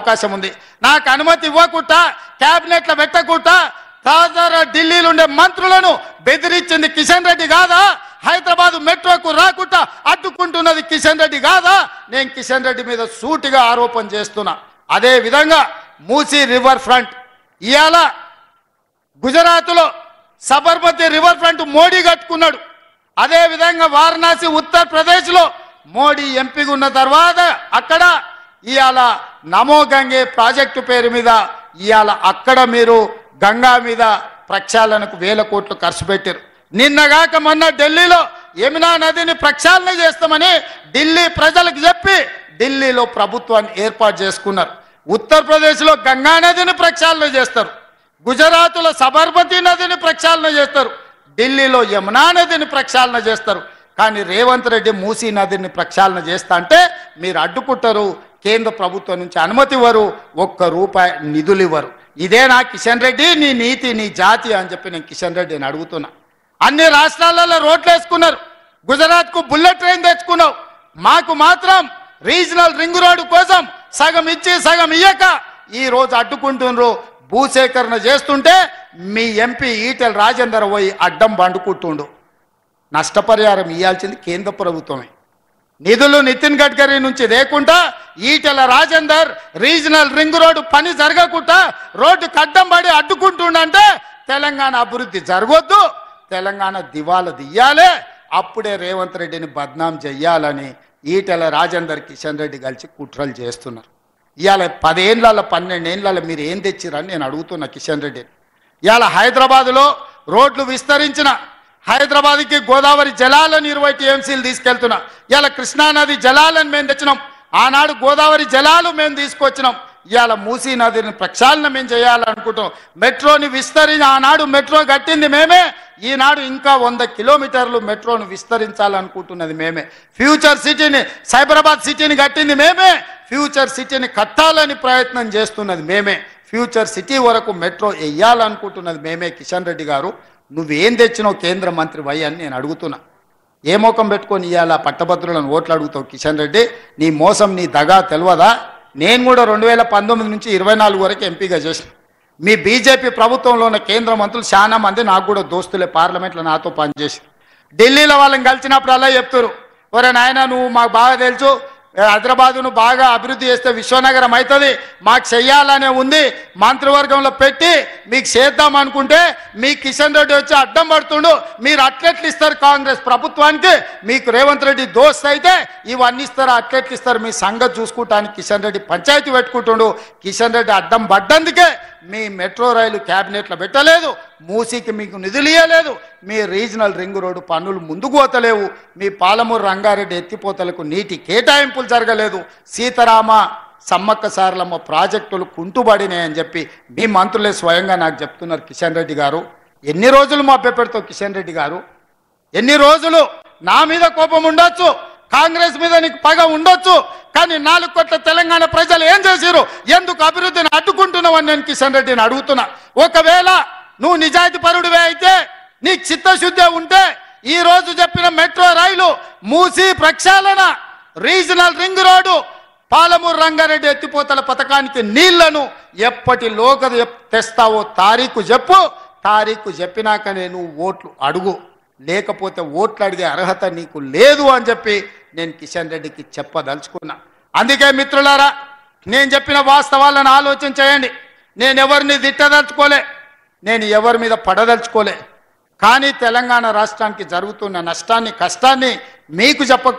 అవకాశం ఉంది. నాకు అనుమతి ఇవ్వకుండా క్యాబినెట్లో పెట్టకుండా తాజాగా ఢిల్లీలో ఉండే మంత్రులను బెదిరించింది కిషన్ రెడ్డి కాదా? హైదరాబాద్ మెట్రోకు రాకుండా అడ్డుకుంటున్నది కిషన్ రెడ్డి కాదా? నేను కిషన్ రెడ్డి మీద సూటిగా ఆరోపణ చేస్తున్నా. అదే విధంగా మూసీ రివర్ ఫ్రంట్ ఇవాళ గుజరాత్లో సబర్మతి రివర్ ఫ్రంట్ మోడీ కట్టుకున్నాడు. అదే విధంగా వారణాసి ఉత్తరప్రదేశ్లో మోడీ ఎంపీగా ఉన్న తర్వాత అక్కడ ఇవాళ నమో గంగే ప్రాజెక్టు పేరు మీద ఇవాళ అక్కడ మీరు గంగా మీద ప్రక్షాళనకు 1000 కోట్లు ఖర్చు పెట్టారు. నిన్నగాక మొన్న ఢిల్లీలో యమునా నదిని ప్రక్షాళన చేస్తామని ఢిల్లీ ప్రజలకు చెప్పి ఢిల్లీలో ప్రభుత్వాన్ని ఏర్పాటు చేసుకున్నారు. ఉత్తరప్రదేశ్లో గంగా నదిని ప్రక్షాళన చేస్తారు, గుజరాత్లో సబర్మతి నదిని ప్రక్షాళన చేస్తారు, ఢిల్లీలో యమునా నదిని ప్రక్షాళన చేస్తారు. కానీ రేవంత్ రెడ్డి మూసీ నదిని ప్రక్షాళన చేస్తా అంటే మీరు అడ్డుకుంటారు. కేంద్ర ప్రభుత్వం నుంచి అనుమతి ఇవ్వరు, ₹1 నిధులు ఇవ్వరు. ఇదేనా కిషన్ రెడ్డి నీ నీతి నీ జాతి అని చెప్పి నేను కిషన్ రెడ్డిని అడుగుతున్నా. అన్ని రాష్ట్రాలలో రోడ్లు వేసుకున్నారు, గుజరాత్కు బుల్లెట్ ట్రైన్ తెచ్చుకున్నావు, మాకు మాత్రం రీజనల్ రింగ్ రోడ్డు కోసం సగం ఇచ్చి సగం ఇయ్యక ఈరోజు అడ్డుకుంటున్నారు. భూసేకరణ చేస్తుంటే మీ ఎంపీ ఈటెల రాజేందర్ పోయి అడ్డం బండుకుంటుండు. నష్టపరిహారం ఇవ్వాల్సింది కేంద్ర ప్రభుత్వమే. నిధులు నితిన్ గడ్కరీ నుంచి లేకుండా Etela Rajender regional ring road పని జరగకుండా రోడ్డుకు అడ్డం పడి అడ్డుకుంటుండంటే తెలంగాణ అభివృద్ధి జరగొద్దు, తెలంగాణ దివాలా తీయాలి. అప్పుడే రేవంత్ రెడ్డిని బద్నాం చెయ్యాలని ఈటెల రాజేందర్ కిషన్ రెడ్డి కలిసి కుట్రలు చేస్తున్నారు. ఇవాళ 10 ఏళ్ళ 12 ఏళ్ళ మీరు ఏం తెచ్చిరని నేను అడుగుతున్నా కిషన్ రెడ్డిని. ఇవాళ హైదరాబాదులో రోడ్లు విస్తరించిన, హైదరాబాద్కి గోదావరి జలాలను 20 టీఎంసీలు తీసుకెళ్తున్నా. ఇవాళ కృష్ణానది జలాలను మేము తెచ్చినాం, ఆనాడు గోదావరి జలాలు మేము తీసుకొచ్చినాం. ఇవాళ మూసీ నదిని ప్రక్షాళన మేము చేయాలనుకుంటాం. మెట్రోని ఆనాడు మెట్రో కట్టింది మేమే, ఈనాడు ఇంకా 100 కిలోమీటర్లు మెట్రోను విస్తరించాలనుకుంటున్నది మేమే. ఫ్యూచర్ సిటీని సైబరాబాద్ సిటీని కట్టింది మేమే, ఫ్యూచర్ సిటీని కట్టాలని ప్రయత్నం చేస్తున్నది మేమే, ఫ్యూచర్ సిటీ వరకు మెట్రో వేయాలనుకుంటున్నది మేమే. కిషన్ రెడ్డి గారు నువ్వేం తెచ్చినావు కేంద్ర మంత్రి వై అని నేను అడుగుతున్నా. ఏ మోకం పెట్టుకొని ఇవాళ పట్టభద్రులను ఓట్లు అడుగుతావు కిషన్ రెడ్డి? నీ మోసం నీ దగా తెలియదా? నేను కూడా 2019 నుంచి 24 వరకు ఎంపీగా చేసిన. మీ బీజేపీ ప్రభుత్వంలో ఉన్న కేంద్ర మంత్రులు చాలా మంది నాకు కూడా దోస్తులే, పార్లమెంట్లో నాతో పనిచేసి. ఢిల్లీలో వాళ్ళని కలిసినప్పుడు అలా చెప్తారు, ఒరే నాయన నువ్వు మాకు బాగా తెలుసు, హైదరాబాదును బాగా అభివృద్ధి చేస్తే విశ్వనగరం అవుతుంది, మాకు చెయ్యాలనే ఉంది, మంత్రివర్గంలో పెట్టి మీకు చేద్దాం అనుకుంటే మీ కిషన్ రెడ్డి వచ్చి అడ్డం పడుతుండు. మీరు అట్లెట్లు ఇస్తారు కాంగ్రెస్ ప్రభుత్వానికి? మీకు రేవంత్ రెడ్డి దోస్త్ అయితే ఇవన్నీ ఇస్తారు, అట్లెట్లు ఇస్తారు? మీ సంగతి చూసుకుంటానికి కిషన్ రెడ్డి పంచాయతీ పెట్టుకుంటుండు. కిషన్ రెడ్డి అడ్డం పడ్డందుకే మీ మెట్రో రైలు క్యాబినెట్లో పెట్టలేదు, మూసీకి మీకు నిధులు ఇవ్వలేదు, మీ రీజనల్ రింగ్ రోడ్డు పనులు ముందుకు పోతలేవు, మీ పాలమూరు రంగారెడ్డి ఎత్తిపోతలకు నీటి కేటాయింపులు జరగలేదు, సీతారామ సమ్మక్క సారలమ్మ ప్రాజెక్టులు కుంటుబడినాయని చెప్పి మీ మంత్రులే స్వయంగా నాకు చెప్తున్నారు. కిషన్ రెడ్డి గారు ఎన్ని రోజులు మభ్యపెడతావు? కిషన్ రెడ్డి గారు ఎన్ని రోజులు? నా మీద కోపం ఉండొచ్చు, కాంగ్రెస్ మీద నీకు పగ ఉండొచ్చు, కానీ 4 కోట్ల తెలంగాణ ప్రజలు ఏం చేశారు? ఎందుకు అభివృద్ధిని అడ్డుకుంటున్నావు అని నేను కిషన్ రెడ్డిని అడుగుతున్నా. ఒకవేళ నువ్వు నిజాయితీ పరుడివే అయితే, నీకు చిత్తశుద్ధి ఉంటే ఈ రోజు చెప్పిన మెట్రో రైలు, మూసీ ప్రక్షాళన, regional ring road, Palamuru Rangareddy ఎత్తిపోతల పథకానికి నీళ్లను ఎప్పటిలోగా తెస్తావో తారీఖు చెప్పు. తారీఖు చెప్పినాకనే నువ్వు ఓట్లు అడుగు, లేకపోతే ఓట్లు అడిగే అర్హత నీకు లేదు అని చెప్పి నేను కిషన్ రెడ్డికి చెప్పదలుచుకున్నా. అందుకే మిత్రులారా, నేను చెప్పిన వాస్తవాలను ఆలోచన చేయండి. నేను ఎవరిని తిట్టదలుచుకోలే, నేను ఎవరి మీద పడదలుచుకోలే, కానీ తెలంగాణ రాష్ట్రానికి జరుగుతున్న నష్టాన్ని కష్టాన్ని మీకు చెప్పక